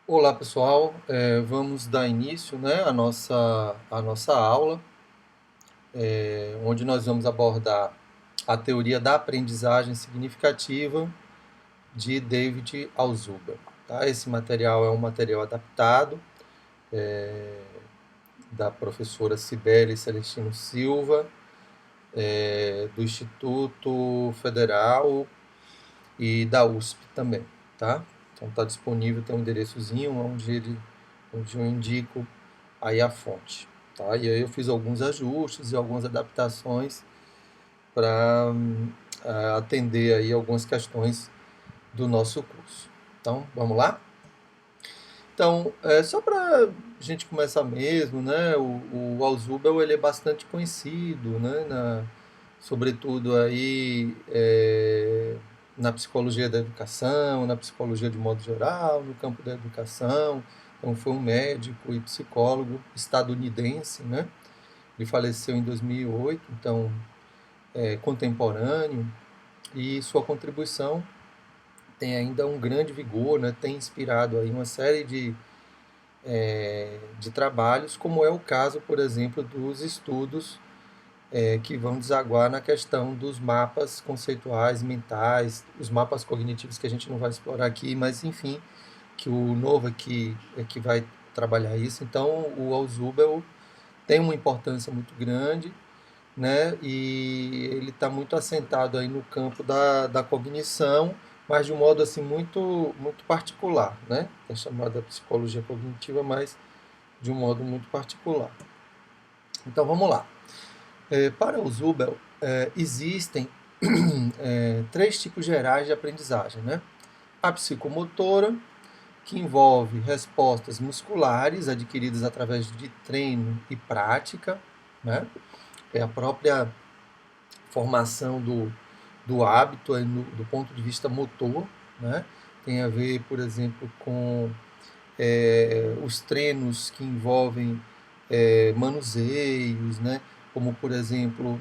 Olá pessoal, vamos dar início, né, à nossa aula, onde nós vamos abordar a teoria da aprendizagem significativa de David Alzuber. Tá? Esse material é um material adaptado da professora Cibele Celestino Silva, do Instituto Federal e da USP também. Tá? Então está disponível, tem um endereçozinho onde eu indico aí a fonte. Tá? E aí eu fiz alguns ajustes e algumas adaptações para atender aí algumas questões do nosso curso. Então, vamos lá? Então, só para a gente começar mesmo, né? O Alzheimer ele é bastante conhecido, né? Sobretudo aí na psicologia da educação, na psicologia de modo geral, no campo da educação. Então, foi um médico e psicólogo estadunidense, né? Ele faleceu em 2008, então é contemporâneo, e sua contribuição tem ainda um grande vigor, né? Tem inspirado aí uma série de trabalhos, como é o caso, por exemplo, dos estudos que vão desaguar na questão dos mapas conceituais mentais, os mapas cognitivos que a gente não vai explorar aqui, mas enfim, que o novo aqui é que vai trabalhar isso. Então, o Alzheimer tem uma importância muito grande, né? E ele está muito assentado aí no campo da cognição, mas de um modo assim muito particular, né? É chamada psicologia cognitiva, mas de um modo muito particular. Então vamos lá. Para o Zubel, existem três tipos gerais de aprendizagem, né? A psicomotora, que envolve respostas musculares adquiridas através de treino e prática, né? É a própria formação do hábito aí do ponto de vista motor, né? Tem a ver, por exemplo, com os treinos que envolvem manuseios, né? Como, por exemplo,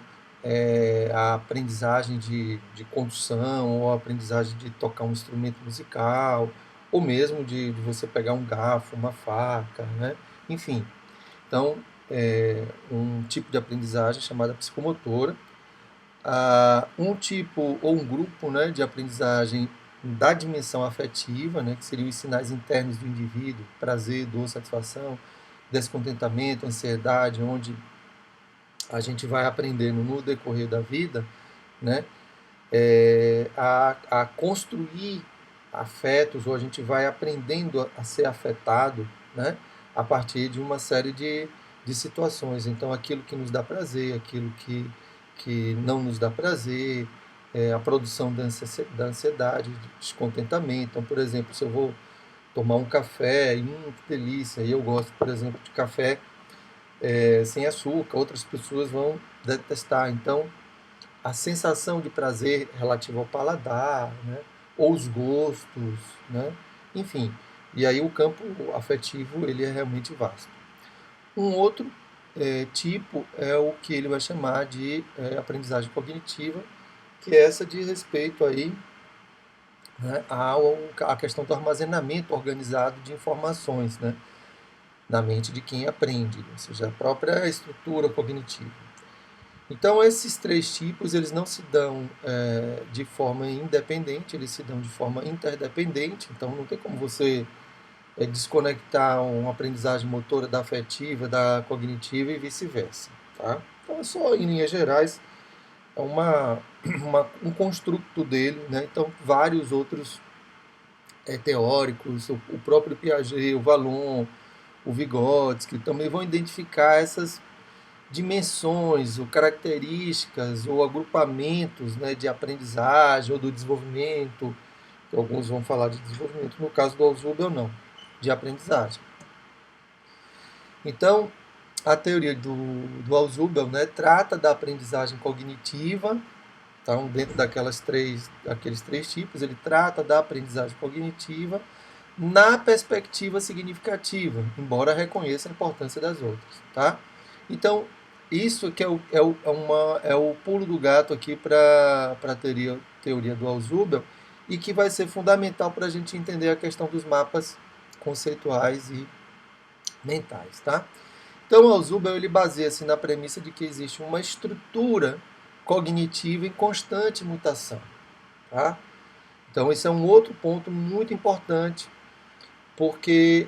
a aprendizagem de condução, ou a aprendizagem de tocar um instrumento musical, ou mesmo de você pegar um garfo, uma faca, né? Enfim, então, um tipo de aprendizagem chamada psicomotora, um tipo ou um grupo, né, de aprendizagem da dimensão afetiva, né, que seriam os sinais internos do indivíduo, prazer, dor, satisfação, descontentamento, ansiedade, onde a gente vai aprendendo no decorrer da vida, né, a construir afetos, ou a gente vai aprendendo a ser afetado, né, a partir de uma série de situações. Então, aquilo que nos dá prazer, aquilo que não nos dá prazer, a produção da ansiedade, do descontentamento. Então, por exemplo, se eu vou tomar um café, que delícia, e eu gosto, por exemplo, de café sem açúcar, outras pessoas vão detestar. Então, a sensação de prazer relativa ao paladar, né? Ou os gostos, né? Enfim, e aí o campo afetivo ele é realmente vasto. Um outro tipo é o que ele vai chamar de aprendizagem cognitiva, que é essa de respeito aí, né, à questão do armazenamento organizado de informações, né, na mente de quem aprende, ou seja, a própria estrutura cognitiva. Então, esses três tipos, eles não se dão de forma independente, eles se dão de forma interdependente. Então, não tem como você desconectar uma aprendizagem motora da afetiva, da cognitiva e vice-versa. Tá? Então, é só, em linhas gerais, é um construto dele. Né? Então, vários outros teóricos, o próprio Piaget, o Vallon, o Vygotsky, também vão identificar essas dimensões ou características ou agrupamentos, né, de aprendizagem ou do desenvolvimento, que alguns vão falar de desenvolvimento, no caso do Alzheimer não, de aprendizagem. Então, a teoria do Alzheimer, né, trata da aprendizagem cognitiva, então, dentro daqueles três tipos, ele trata da aprendizagem cognitiva na perspectiva significativa, embora reconheça a importância das outras. Tá? Então, isso que é o pulo do gato aqui para a teoria do Alzheimer, e que vai ser fundamental para a gente entender a questão dos mapas conceituais e mentais, tá? Então, o Zubel ele baseia-se na premissa de que existe uma estrutura cognitiva em constante mutação, tá? Então, esse é um outro ponto muito importante, porque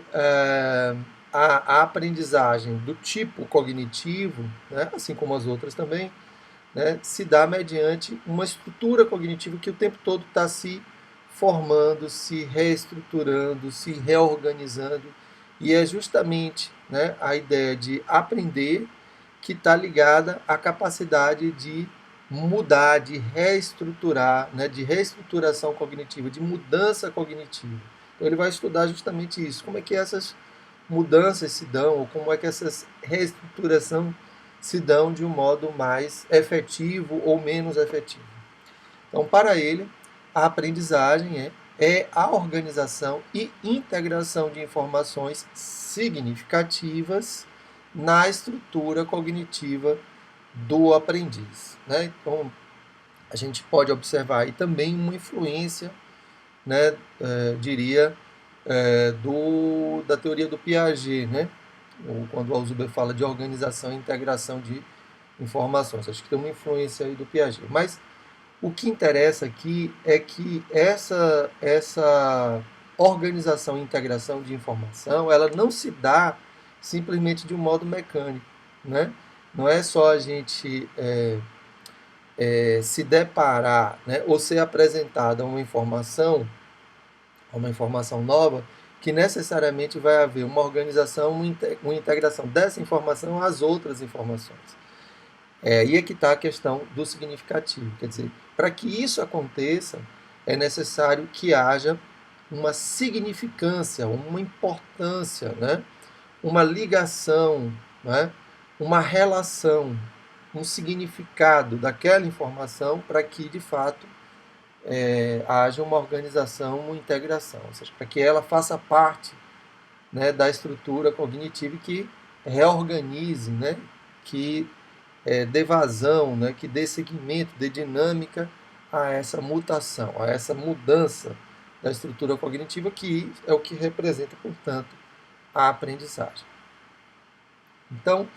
a aprendizagem do tipo cognitivo, né, assim como as outras também, né, se dá mediante uma estrutura cognitiva que o tempo todo está se formando, se reestruturando, se reorganizando, e é justamente, né, a ideia de aprender que está ligada à capacidade de mudar, de reestruturar, né, de reestruturação cognitiva, de mudança cognitiva. Então ele vai estudar justamente isso, como é que essas mudanças se dão, ou como é que essas reestruturação se dão de um modo mais efetivo ou menos efetivo. Então, para ele, a aprendizagem é a organização e integração de informações significativas na estrutura cognitiva do aprendiz, né? Então, a gente pode observar aí também uma influência, né, diria, da teoria do Piaget, né? Ou quando o Alzheimer fala de organização e integração de informações. Acho que tem uma influência aí do Piaget. Mas o que interessa aqui é que essa organização e integração de informação, ela não se dá simplesmente de um modo mecânico, né? Não é só a gente se deparar, né, ou ser apresentada uma informação nova, que necessariamente vai haver uma organização, uma integração dessa informação às outras informações. Aí é que está a questão do significativo. Quer dizer, para que isso aconteça, é necessário que haja uma significância, uma importância, né? Uma ligação, né? Uma relação, um significado daquela informação para que, de fato, haja uma organização, uma integração, ou seja, para que ela faça parte, né, da estrutura cognitiva e que reorganize, né, que dê vazão, né, que dê seguimento, dê dinâmica a essa mutação, a essa mudança da estrutura cognitiva, que é o que representa, portanto, a aprendizagem. Então,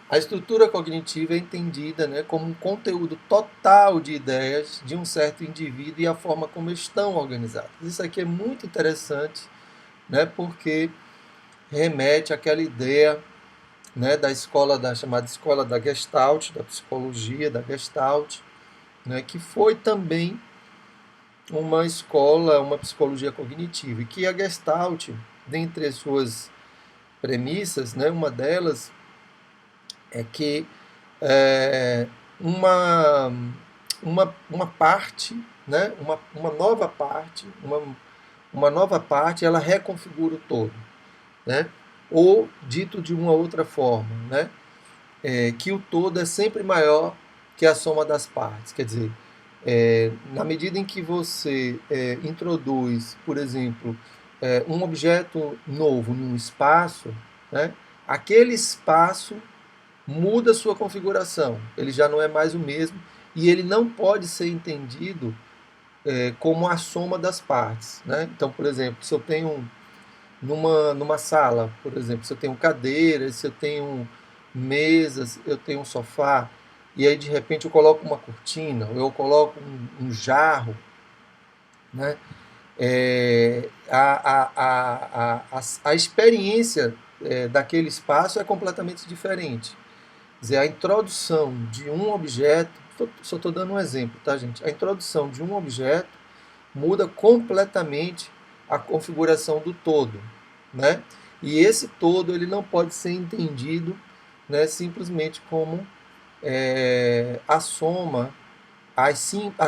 a estrutura cognitiva é entendida, né, como um conteúdo total de ideias de um certo indivíduo e a forma como estão organizadas. Isso aqui é muito interessante, né, porque remete àquela ideia, né, da escola chamada escola da Gestalt, da psicologia da Gestalt, né, que foi também uma escola, uma psicologia cognitiva, e que a Gestalt, dentre as suas premissas, né, uma delas é que é, uma, uma parte, né, uma nova parte, ela reconfigura o todo, né? Ou, dito de uma outra forma, né, que o todo é sempre maior que a soma das partes. Quer dizer, na medida em que você introduz, por exemplo, um objeto novo num espaço, né, aquele espaço muda sua configuração, ele já não é mais o mesmo e ele não pode ser entendido como a soma das partes, né? Então, por exemplo, se eu tenho numa sala, por exemplo, se eu tenho cadeiras, se eu tenho mesas, eu tenho um sofá, e aí de repente eu coloco uma cortina, ou eu coloco um jarro, né? A experiência daquele espaço é completamente diferente. Quer dizer, a introdução de um objeto, só estou dando um exemplo, tá, gente? A introdução de um objeto muda completamente a configuração do todo, né? E esse todo ele não pode ser entendido, né, simplesmente como a soma, a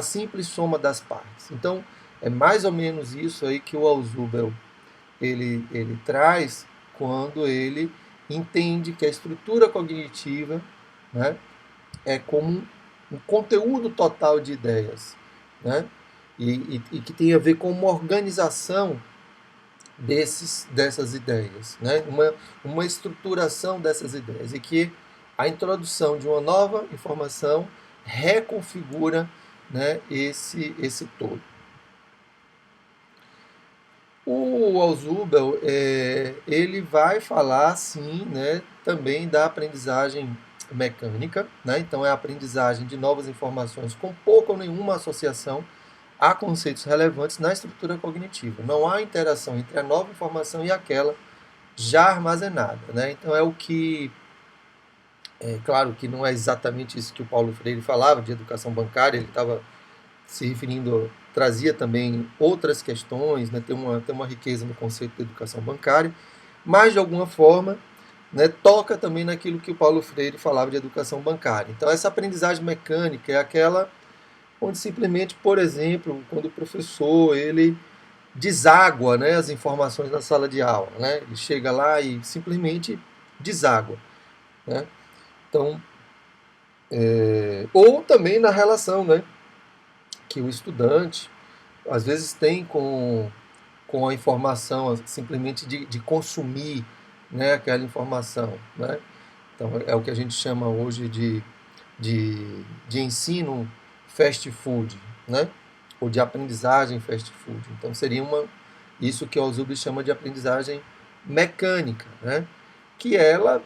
simples soma das partes. Então, é mais ou menos isso aí que o Alzheimer ele traz quando ele entende que a estrutura cognitiva, né, é como um conteúdo total de ideias, né, e que tem a ver com uma organização dessas ideias, né, uma estruturação dessas ideias, e que a introdução de uma nova informação reconfigura, né, esse todo. O Ausubel, ele vai falar, sim, né, também da aprendizagem mecânica, né? Então é a aprendizagem de novas informações com pouca ou nenhuma associação a conceitos relevantes na estrutura cognitiva. Não há interação entre a nova informação e aquela já armazenada, né? Então é o que, é claro que não é exatamente isso que o Paulo Freire falava de educação bancária, ele estava se referindo, trazia também outras questões, né? Tem uma riqueza no conceito de educação bancária, mas de alguma forma, né, toca também naquilo que o Paulo Freire falava de educação bancária. Então essa aprendizagem mecânica é aquela onde simplesmente, por exemplo, quando o professor ele deságua, né, as informações na sala de aula, né? Ele chega lá e simplesmente deságua, né? Então, ou também na relação, né, que o estudante às vezes tem com a informação, simplesmente de consumir, né, aquela informação, né? Então é o que a gente chama hoje de ensino fast food, né? Ou de aprendizagem fast food. Então seria isso que o Alzheimer chama de aprendizagem mecânica, né? Que ela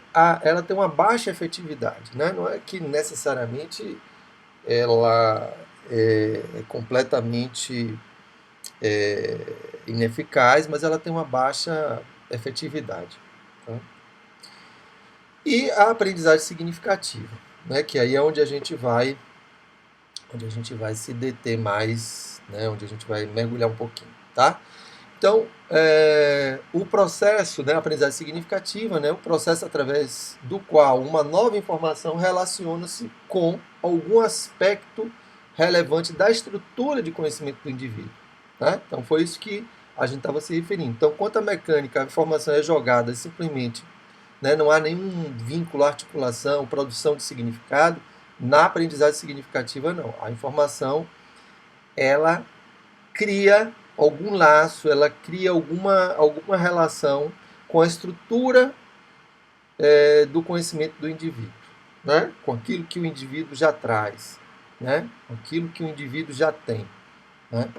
tem uma baixa efetividade, né? Não é que necessariamente ela é completamente ineficaz, mas ela tem uma baixa efetividade. Tá? E a aprendizagem significativa, né? Que aí é onde a gente vai se deter mais, né? Onde a gente vai mergulhar um pouquinho, tá? Então, o processo, né, aprendizagem significativa, né, o processo através do qual uma nova informação relaciona-se com algum aspecto relevante da estrutura de conhecimento do indivíduo. Né? Então, foi isso que a gente estava se referindo. Então, quanto à mecânica, a informação é jogada simplesmente, né, não há nenhum vínculo, articulação, produção de significado. Na aprendizagem significativa, não. A informação, ela cria algum laço, ela cria alguma relação com a estrutura do conhecimento do indivíduo, né? Com aquilo que o indivíduo já traz, né? Com aquilo que o indivíduo já tem. Né?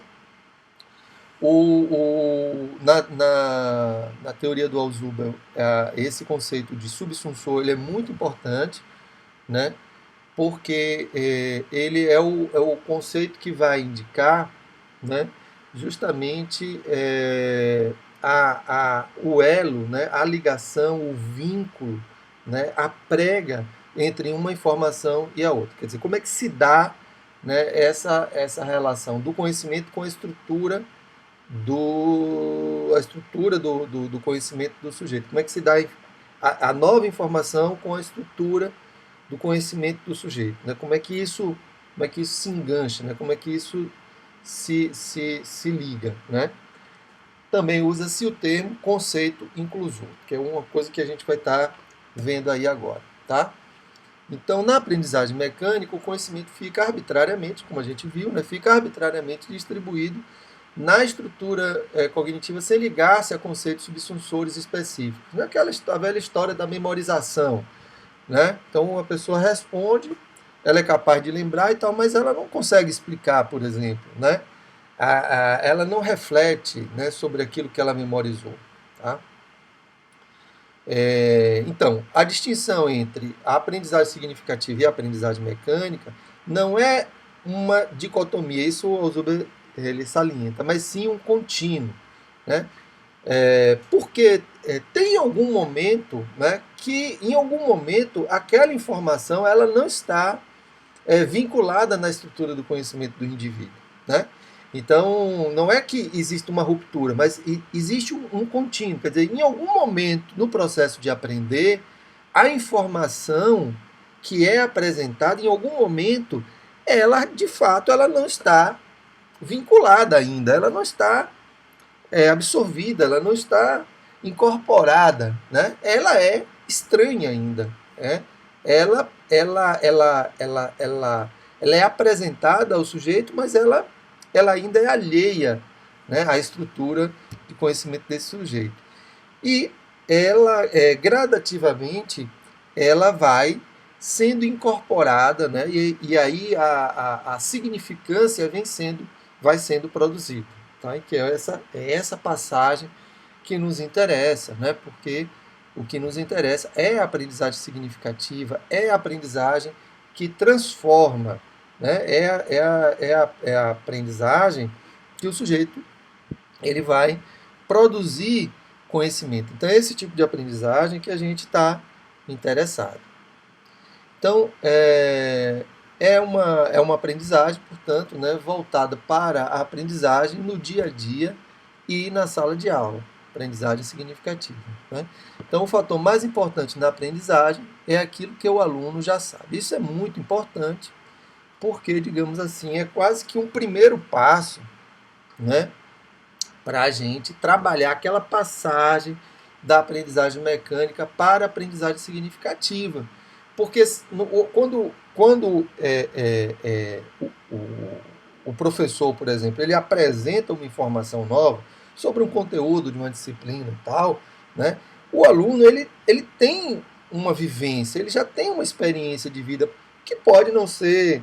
Na teoria do Alzheimer, esse conceito de subsunsor ele é muito importante, né? Porque ele é o conceito que vai indicar, né, justamente o elo, né, a ligação, o vínculo, né, a prega entre uma informação e a outra. Quer dizer, como é que se dá, né, essa relação do conhecimento com a estrutura do conhecimento do sujeito. Como é que se dá a nova informação com a estrutura do conhecimento do sujeito, né? Como é que isso se engancha, né? Como é que isso se liga, né? Também usa-se o termo conceito inclusor, que é uma coisa que a gente vai estar vendo aí agora, tá? Então, na aprendizagem mecânica, o conhecimento fica arbitrariamente, como a gente viu, né? Fica arbitrariamente distribuído na estrutura cognitiva sem ligar-se a conceitos subsunsores específicos. Não é a velha história da memorização, né? Então a pessoa responde, ela é capaz de lembrar e tal, mas ela não consegue explicar, por exemplo, né? Ela não reflete, né, sobre aquilo que ela memorizou. Tá? Então, a distinção entre a aprendizagem significativa e a aprendizagem mecânica não é uma dicotomia, isso o Alzheimer ele salienta, mas sim um contínuo. Né? Porque tem algum momento, né, que em algum momento aquela informação ela não está vinculada na estrutura do conhecimento do indivíduo. Né? Então, não é que existe uma ruptura, mas existe um contínuo. Quer dizer, em algum momento no processo de aprender, a informação que é apresentada, em algum momento, ela, de fato, ela não está vinculada ainda, ela não está absorvida, ela não está incorporada, né? Ela é estranha ainda, né? Ela é apresentada ao sujeito, mas ela ainda é alheia, né, à estrutura de conhecimento desse sujeito. E ela, gradativamente, ela vai sendo incorporada, né, e aí a significância vai sendo produzida. tá? E que é essa passagem que nos interessa, né? Porque o que nos interessa é a aprendizagem significativa, é a aprendizagem que transforma, né? É a aprendizagem que o sujeito ele vai produzir conhecimento. Então, é esse tipo de aprendizagem que a gente está interessado. Então, é uma aprendizagem, portanto, né, voltada para a aprendizagem no dia a dia e na sala de aula. Aprendizagem significativa. Né? Então, o fator mais importante na aprendizagem é aquilo que o aluno já sabe. Isso é muito importante, porque, digamos assim, é quase que um primeiro passo, né, para a gente trabalhar aquela passagem da aprendizagem mecânica para a aprendizagem significativa. Porque quando o professor, por exemplo, ele apresenta uma informação nova sobre um conteúdo de uma disciplina e tal, né, o aluno ele tem uma vivência, ele já tem uma experiência de vida que pode não ser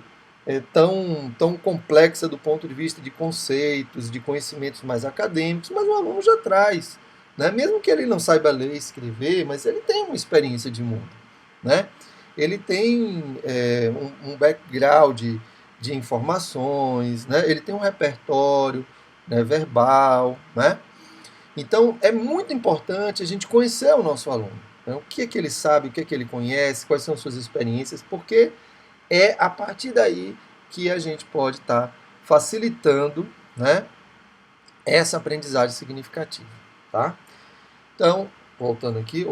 tão complexa do ponto de vista de conceitos, de conhecimentos mais acadêmicos, mas o aluno já traz. Né? Mesmo que ele não saiba ler e escrever, mas ele tem uma experiência de mundo. Né? Ele tem um background de informações, né? Ele tem um repertório, né, verbal. Né? Então, é muito importante a gente conhecer o nosso aluno. Né? O que é que ele sabe, o que é que ele conhece, quais são suas experiências, porque é a partir daí que a gente pode estar facilitando, né, essa aprendizagem significativa. Tá? Então, voltando aqui,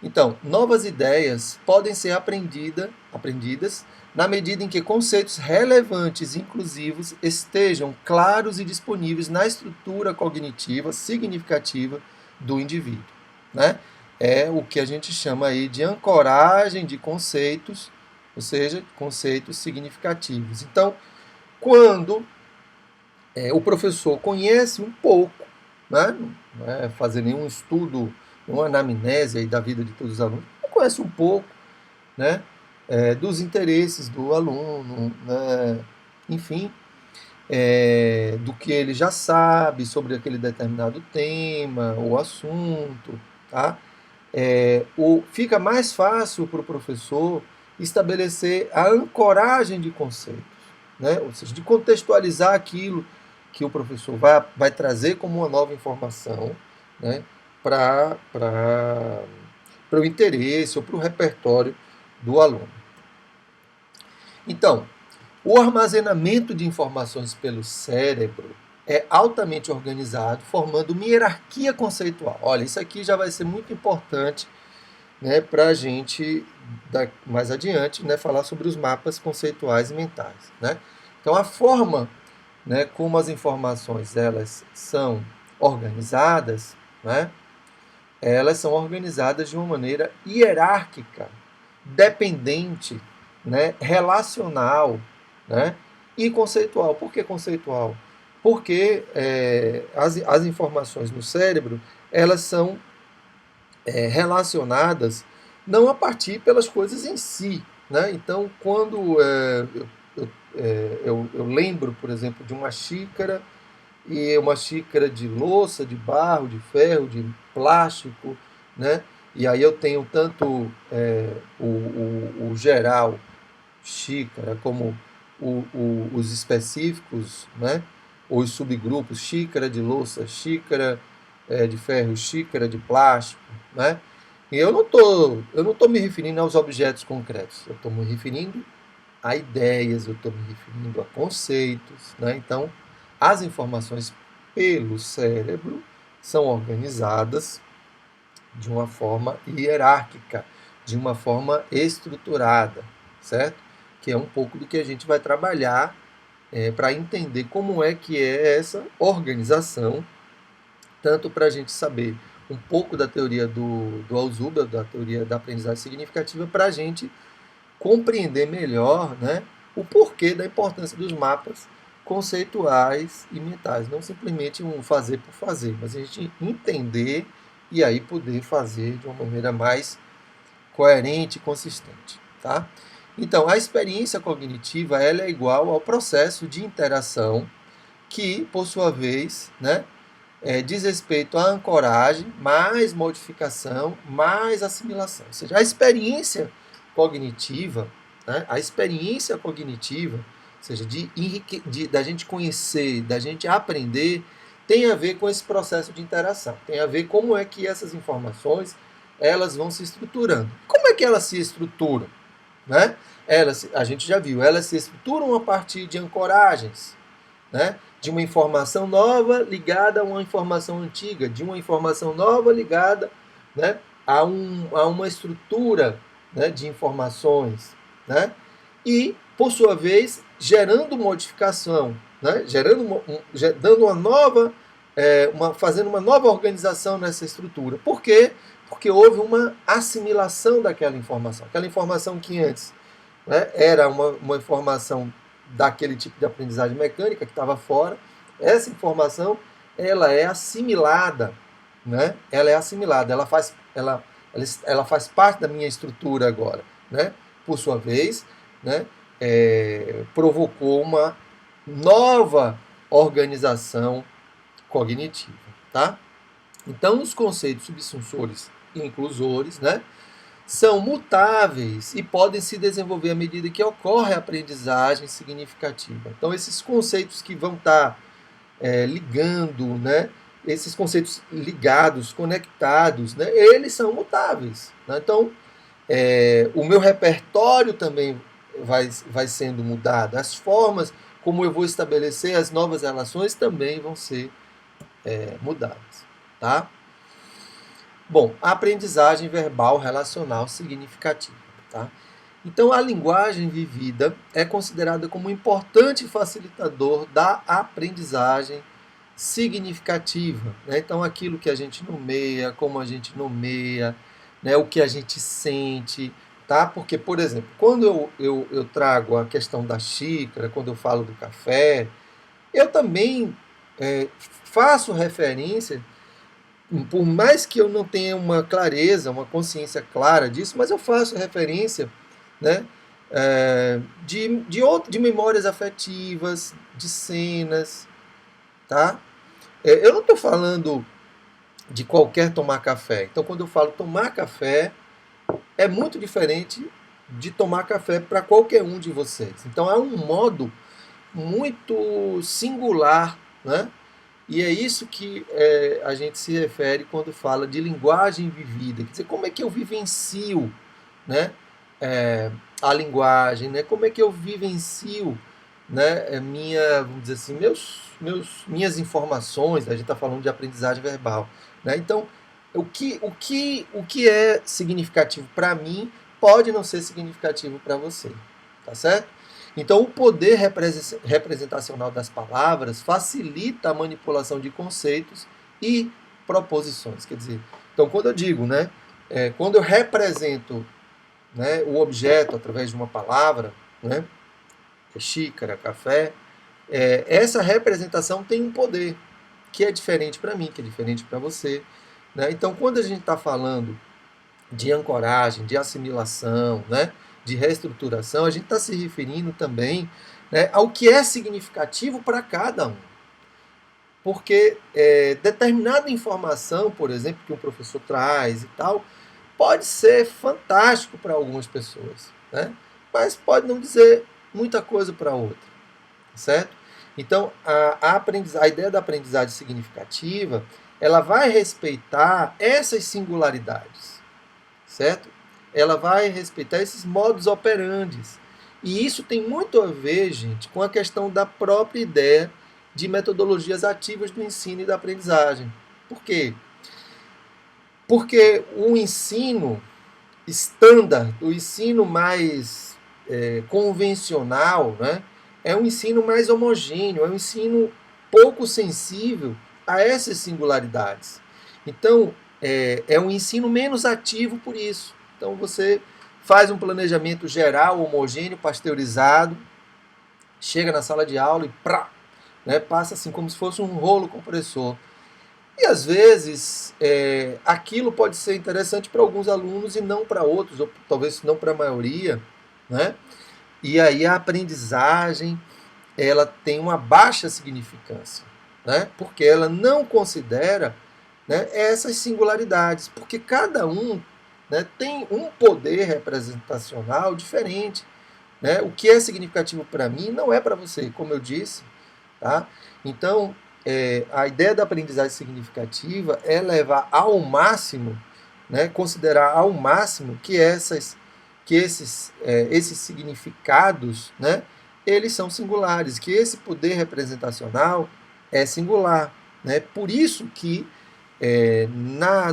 Então, novas ideias podem ser aprendidas na medida em que conceitos relevantes e inclusivos estejam claros e disponíveis na estrutura cognitiva significativa do indivíduo. Né? É o que a gente chama aí de ancoragem de conceitos, ou seja, conceitos significativos. Então, quando o professor conhece um pouco, né, não é fazer nenhum estudo, uma anamnese aí da vida de todos os alunos, conhece um pouco, né, dos interesses do aluno, né, enfim, do que ele já sabe sobre aquele determinado tema ou assunto, tá? Fica mais fácil para o professor estabelecer a ancoragem de conceitos, né? Ou seja, de contextualizar aquilo que o professor vai trazer como uma nova informação, né? para o interesse ou para o repertório do aluno. Então, o armazenamento de informações pelo cérebro é altamente organizado, formando uma hierarquia conceitual. Olha, isso aqui já vai ser muito importante, né, para a gente, mais adiante, né, falar sobre os mapas conceituais e mentais. Né? Então, a forma, né, como as informações elas são organizadas, né, elas são organizadas de uma maneira hierárquica, dependente, né, relacional, né, e conceitual. Por que conceitual? Porque as informações no cérebro elas são relacionadas não a partir pelas coisas em si. Né? Então, quando eu lembro, por exemplo, de uma xícara, e uma xícara de louça, de barro, de ferro, de plástico, né? E aí eu tenho tanto o geral, xícara, como os específicos, né? Os subgrupos, xícara de louça, xícara de ferro, xícara de plástico, né? E eu não tô me referindo aos objetos concretos, eu estou me referindo a ideias, eu estou me referindo a conceitos, né? Então, as informações pelo cérebro são organizadas de uma forma hierárquica, de uma forma estruturada, certo? Que é um pouco do que a gente vai trabalhar para entender como é que é essa organização, tanto para a gente saber um pouco da teoria do Alzheimer, da teoria da aprendizagem significativa, para a gente compreender melhor, né, o porquê da importância dos mapas conceituais e mentais. Não simplesmente um fazer por fazer, mas a gente entender e aí poder fazer de uma maneira mais coerente e consistente. Tá? Então, a experiência cognitiva ela é igual ao processo de interação que, por sua vez, né, diz respeito à ancoragem, mais modificação, mais assimilação. Ou seja, a experiência cognitiva, né, ou seja, da gente conhecer, da gente aprender, tem a ver com esse processo de interação. Tem a ver como é que essas informações elas vão se estruturando. Como é que elas se estruturam? Né? A gente já viu, elas se estruturam a partir de ancoragens, né? De uma informação nova ligada a uma informação antiga, de uma informação nova ligada, né, a uma estrutura, né, de informações, né? E, por sua vez, gerando modificação, né? Dando uma nova, fazendo uma nova organização nessa estrutura. Por quê? Porque houve uma assimilação daquela informação. Aquela informação que antes, né, era uma informação daquele tipo de aprendizagem mecânica que estava fora, essa informação ela é assimilada, né? Ela é assimilada, ela faz parte da minha estrutura agora, né? Por sua vez, né, provocou uma nova organização cognitiva, tá? Então, os conceitos subsunsores e inclusores, né, são mutáveis e podem se desenvolver à medida que ocorre a aprendizagem significativa. Então, esses conceitos que vão estar ligando, né, esses conceitos ligados, conectados, né, eles são mutáveis. Né? Então, o meu repertório também vai sendo mudado. As formas como eu vou estabelecer as novas relações também vão ser mudadas. Tá? Bom, a aprendizagem verbal relacional significativa. Tá? Então, a linguagem vivida é considerada como um importante facilitador da aprendizagem significativa. Né? Então, aquilo que a gente nomeia, como a gente nomeia, né? O que a gente sente. Tá? Porque, por exemplo, quando eu trago a questão da xícara, quando eu falo do café, eu também faço referência, por mais que eu não tenha uma clareza, uma consciência clara disso, mas eu faço referência, né, de memórias afetivas, de cenas, tá? Eu não estou falando de qualquer tomar café. Então, quando eu falo tomar café, é muito diferente de tomar café para qualquer um de vocês. Então, é um modo muito singular, né? E é isso que a gente se refere quando fala de linguagem vivida. Quer dizer, como é que eu vivencio, né, a linguagem, né? Como é que eu vivencio, né, vamos dizer assim, minhas informações, né? A gente está falando de aprendizagem verbal. Né? Então, o que é significativo para mim pode não ser significativo para você. Tá certo? Então, o poder representacional das palavras facilita a manipulação de conceitos e proposições. Quer dizer, então, quando eu digo, né, quando eu represento, né, o objeto através de uma palavra, né, xícara, café, essa representação tem um poder que é diferente para mim, que é diferente para você. Né? Então, quando a gente está falando de ancoragem, de assimilação, né, de reestruturação, a gente está se referindo também, né, ao que é significativo para cada um. Porque determinada informação, por exemplo, que um professor traz e tal, pode ser fantástico para algumas pessoas, né? Mas pode não dizer muita coisa para outra, certo? Então, a ideia da aprendizagem significativa, ela vai respeitar essas singularidades, certo? Ela vai respeitar esses modus operandi. E isso tem muito a ver, gente, com a questão da própria ideia de metodologias ativas do ensino e da aprendizagem. Por quê? Porque o ensino standard, o ensino mais convencional, né, é um ensino mais homogêneo, é um ensino pouco sensível a essas singularidades. Então, é um ensino menos ativo por isso. Então, você faz um planejamento geral, homogêneo, pasteurizado, chega na sala de aula e né, passa assim como se fosse um rolo compressor. E, às vezes, aquilo pode ser interessante para alguns alunos e não para outros, ou talvez não para a maioria, né? E aí a aprendizagem ela tem uma baixa significância, né? Porque ela não considera, né, essas singularidades, porque cada um, né, tem um poder representacional diferente. Né? O que é significativo para mim não é para você, como eu disse. Tá? Então, a ideia da aprendizagem significativa é levar ao máximo, né, considerar ao máximo que esses significados, né, eles são singulares, que esse poder representacional é singular. Né? Por isso que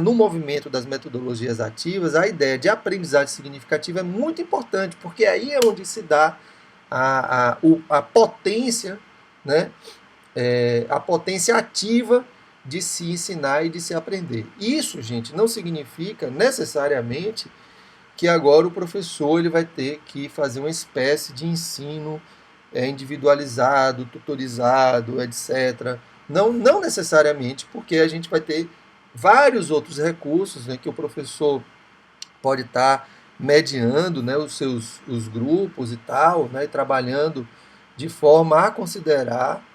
no movimento das metodologias ativas, a ideia de aprendizagem significativa é muito importante, porque aí é onde se dá a potência, né, a potência ativa de se ensinar e de se aprender. Isso, gente, não significa necessariamente que agora o professor ele vai ter que fazer uma espécie de ensino individualizado, tutorizado, etc. Não, não necessariamente, porque a gente vai ter vários outros recursos, né, que o professor pode estar mediando, né, os grupos e tal, né, e trabalhando de forma a considerar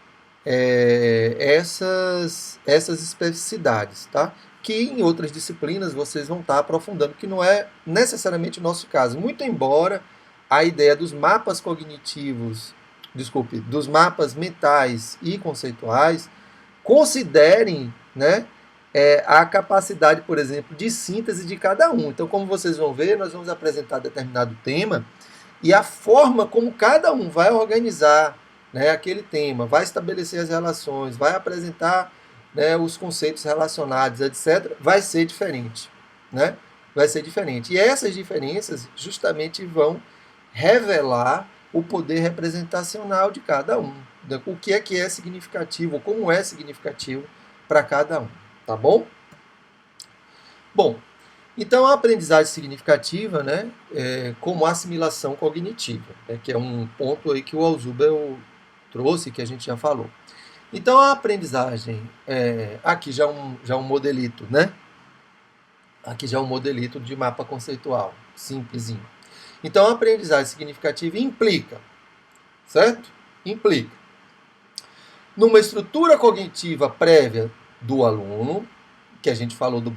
essas especificidades, tá? Que em outras disciplinas vocês vão estar aprofundando, que não é necessariamente o nosso caso. Muito embora a ideia dos mapas cognitivos, desculpe, dos mapas mentais e conceituais considerem, né, a capacidade, por exemplo, de síntese de cada um. Então, como vocês vão ver, nós vamos apresentar determinado tema e a forma como cada um vai organizar, né, aquele tema, vai estabelecer as relações, vai apresentar, né, os conceitos relacionados, etc., vai ser diferente. Né? Vai ser diferente. E essas diferenças justamente vão revelar o poder representacional de cada um. O que é significativo, como é significativo para cada um. Tá bom? Bom, então a aprendizagem significativa, né, como assimilação cognitiva, né, que é um ponto aí que o Alzheimer trouxe, que a gente já falou. Então a aprendizagem, aqui já um modelito, né? Aqui já um modelito de mapa conceitual, simplesinho. Então a aprendizagem significativa implica, certo? Implica numa estrutura cognitiva prévia do aluno, que a gente falou do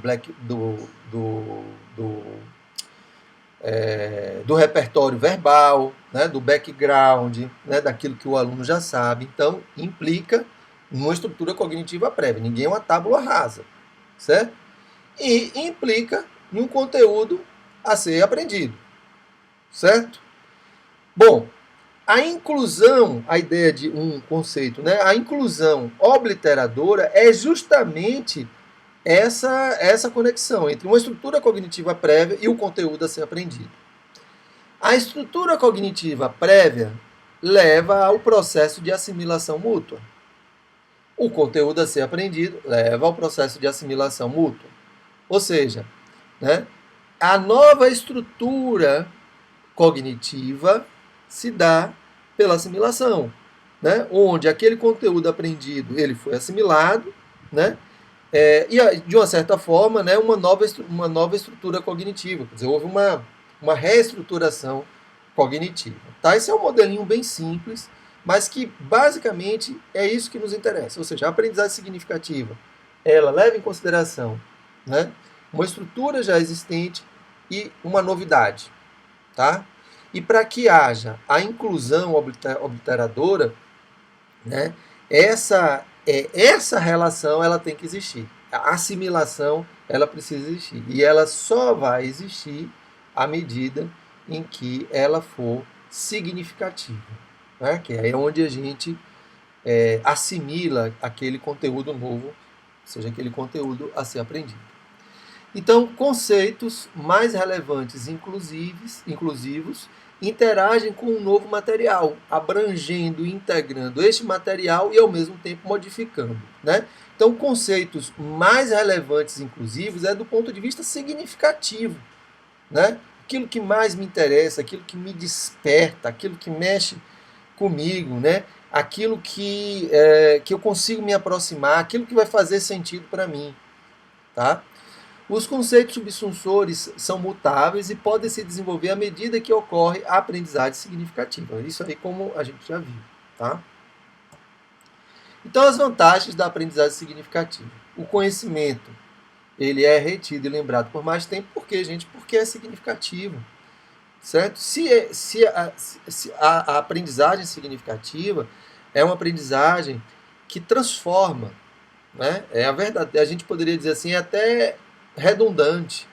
repertório verbal, né, do background, né, daquilo que o aluno já sabe. Então, implica numa estrutura cognitiva prévia. Ninguém é uma tábula rasa, certo? E implica em um conteúdo a ser aprendido, certo? Bom, a inclusão, a ideia de um conceito, né, a inclusão obliteradora é justamente essa conexão entre uma estrutura cognitiva prévia e o conteúdo a ser aprendido. A estrutura cognitiva prévia leva ao processo de assimilação mútua. O conteúdo a ser aprendido leva ao processo de assimilação mútua. Ou seja, né, a nova estrutura cognitiva se dá pela assimilação, né, onde aquele conteúdo aprendido ele foi assimilado, né, e de uma certa forma, né, uma nova estrutura cognitiva, quer dizer, houve uma reestruturação cognitiva. Tá? Esse é um modelinho bem simples, mas que basicamente é isso que nos interessa, ou seja, a aprendizagem significativa, ela leva em consideração, né, uma estrutura já existente e uma novidade. Tá? E para que haja a inclusão obliteradora, né, essa relação ela tem que existir. A assimilação ela precisa existir. E ela só vai existir à medida em que ela for significativa. Né? Que é onde a gente assimila aquele conteúdo novo, ou seja, aquele conteúdo a ser aprendido. Então, conceitos mais relevantes e inclusivos interagem com um novo material, abrangendo e integrando este material e, ao mesmo tempo, modificando. Né? Então, conceitos mais relevantes e inclusivos é do ponto de vista significativo. Né? Aquilo que mais me interessa, aquilo que me desperta, aquilo que mexe comigo, né? Aquilo que eu consigo me aproximar, aquilo que vai fazer sentido para mim. Tá? Os conceitos subsunsores são mutáveis e podem se desenvolver à medida que ocorre a aprendizagem significativa. Isso aí como a gente já viu. Tá? Então, as vantagens da aprendizagem significativa. O conhecimento, ele é retido e lembrado por mais tempo, porque, gente, porque é significativo, certo? Se a aprendizagem significativa é uma aprendizagem que transforma, né? É a verdade, a gente poderia dizer assim, é até redundante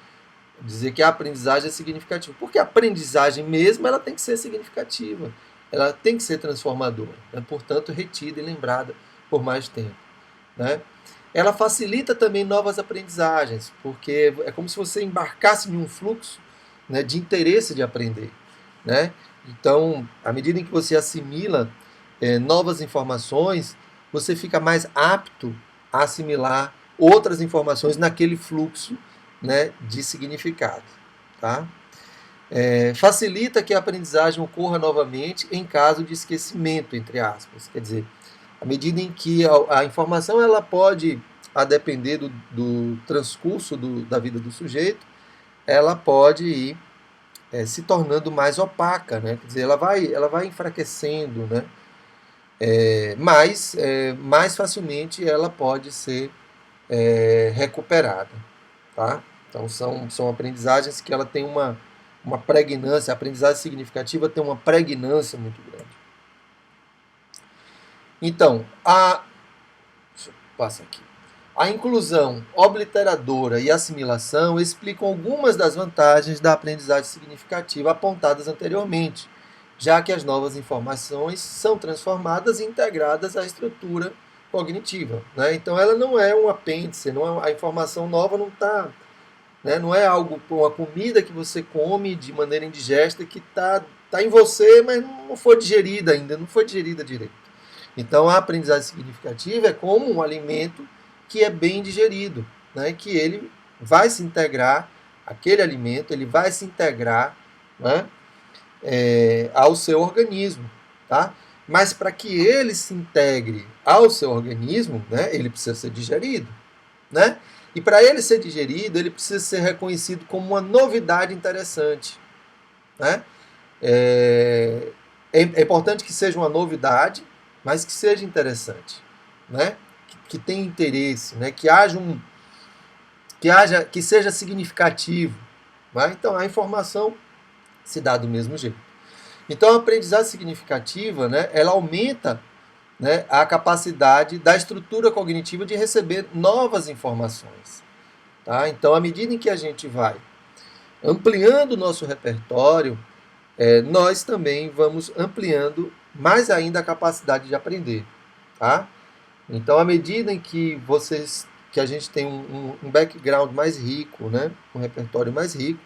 dizer que a aprendizagem é significativa, porque a aprendizagem mesmo ela tem que ser significativa, ela tem que ser transformadora, né? Portanto, retida e lembrada por mais tempo, né? Ela facilita também novas aprendizagens, porque é como se você embarcasse em um fluxo, né, de interesse de aprender, né? Então, à medida em que você assimila novas informações, você fica mais apto a assimilar outras informações naquele fluxo, né, de significado, tá? Facilita que a aprendizagem ocorra novamente em caso de esquecimento, entre aspas. Quer dizer, à medida em que a informação ela pode, a depender do transcurso da vida do sujeito, ela pode ir se tornando mais opaca, né? Quer dizer, ela vai enfraquecendo, né? Mas mais facilmente ela pode ser recuperada, tá? Então são aprendizagens que ela tem uma pregnância, a aprendizagem significativa tem uma pregnância muito grande. Então, deixa eu passar aqui. A inclusão obliteradora e assimilação explicam algumas das vantagens da aprendizagem significativa apontadas anteriormente, já que as novas informações são transformadas e integradas à estrutura cognitiva, né? Então, ela não é um apêndice, não é, a informação nova não está, né, não é algo, uma comida que você come de maneira indigesta que tá em você, mas não foi digerida ainda, não foi digerida direito. Então, a aprendizagem significativa é como um alimento que é bem digerido, né? Que ele vai se integrar, aquele alimento, ele vai se integrar, né, ao seu organismo, tá? Mas para que ele se integre ao seu organismo, né, ele precisa ser digerido, né? E para ele ser digerido, ele precisa ser reconhecido como uma novidade interessante, né? É importante que seja uma novidade, mas que seja interessante, né? Que tenha interesse, né? Que seja significativo, né? Então a informação se dá do mesmo jeito. Então a aprendizagem significativa, né? Ela aumenta, né, a capacidade da estrutura cognitiva de receber novas informações, tá? Então à medida em que a gente vai ampliando o nosso repertório, nós também vamos ampliando mais ainda a capacidade de aprender, tá? Então, à medida em que a gente tem um background mais rico, né, um repertório mais rico,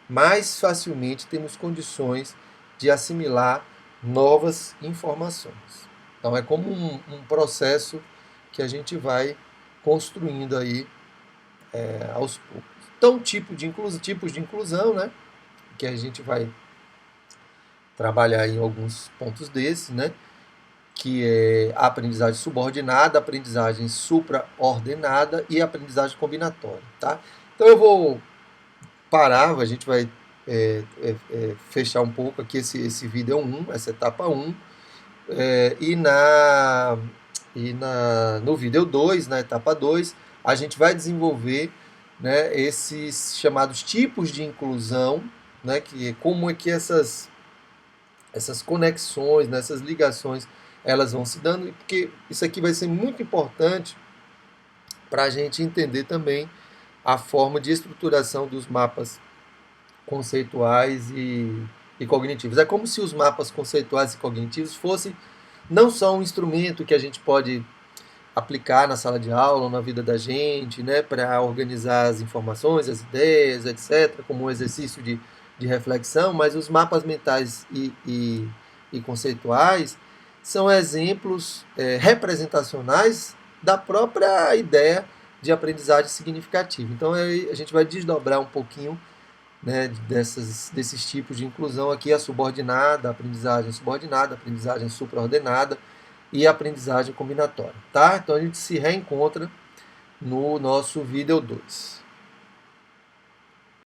mais facilmente temos condições de assimilar novas informações. Então, é como um processo que a gente vai construindo aí aos poucos. Então, tipos de inclusão, né, que a gente vai trabalhar em alguns pontos desses, né? Que é a aprendizagem subordinada, a aprendizagem supraordenada e a aprendizagem combinatória, tá? Então eu vou parar, a gente vai fechar um pouco aqui esse vídeo 1, essa etapa 1, no vídeo 2, na etapa 2, a gente vai desenvolver, né, esses chamados tipos de inclusão, né, que como é que essas conexões, né, essas ligações, elas vão se dando, porque isso aqui vai ser muito importante para a gente entender também a forma de estruturação dos mapas conceituais e cognitivos. É como se os mapas conceituais e cognitivos fossem não só um instrumento que a gente pode aplicar na sala de aula ou na vida da gente, né, para organizar as informações, as ideias, etc., como um exercício de reflexão, mas os mapas mentais e conceituais são exemplos representacionais da própria ideia de aprendizagem significativa. Então a gente vai desdobrar um pouquinho, né, desses tipos de inclusão aqui, a subordinada, a aprendizagem supraordenada e a aprendizagem combinatória. Tá? Então a gente se reencontra no nosso vídeo 2.